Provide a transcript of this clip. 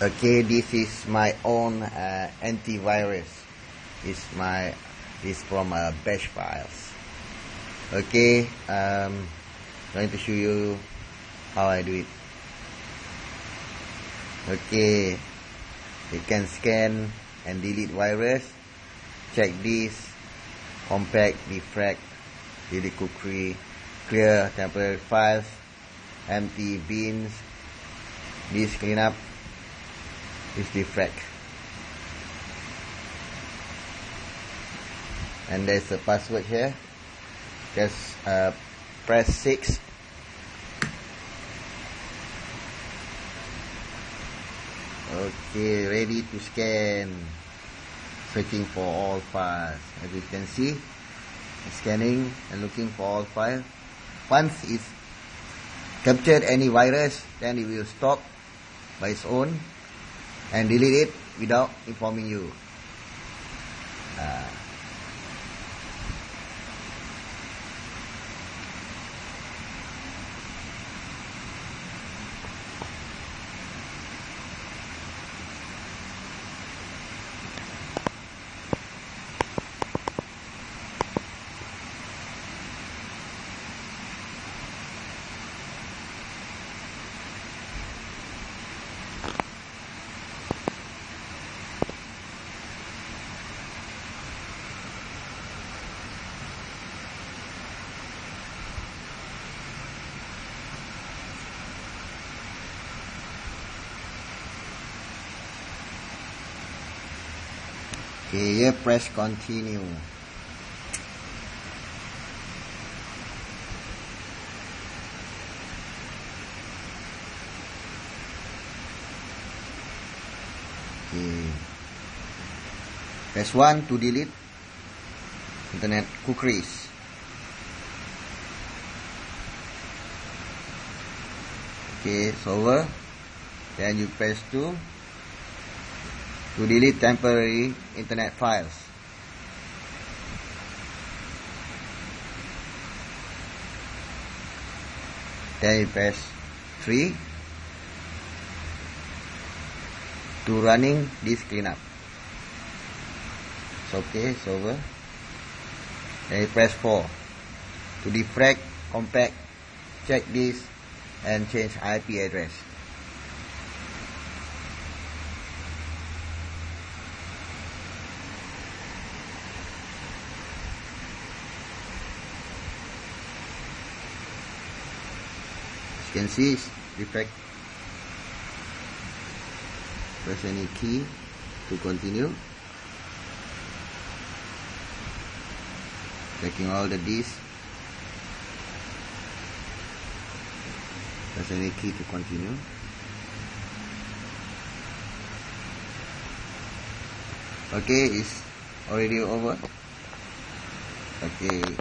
Okay, this is my own antivirus. It's from bash files. Okay, going to show you how I do it. Okay, you can scan and delete virus, check this, compact, defrag, delete cookie, clear temporary files, empty bins, this cleanup, this defrag, and there's a password here. Just press 6. Okay, ready to scan. Searching for all files. As you can see, scanning and looking for all files. Once it's captured any virus, then it will stop by its own and delete it without informing you. Okay, here press continue. Okay. Press 1 to delete internet cookies. Okay, it's over. Then you press 2 to delete temporary internet files. Then you press 3 to running this cleanup. It's okay, it's over. Then you press 4 to defrag, compact, check this and change IP address. You can see it's defrag. Press any key to continue. Checking all the disks. Press any key to continue. Okay, it's already over. Okay.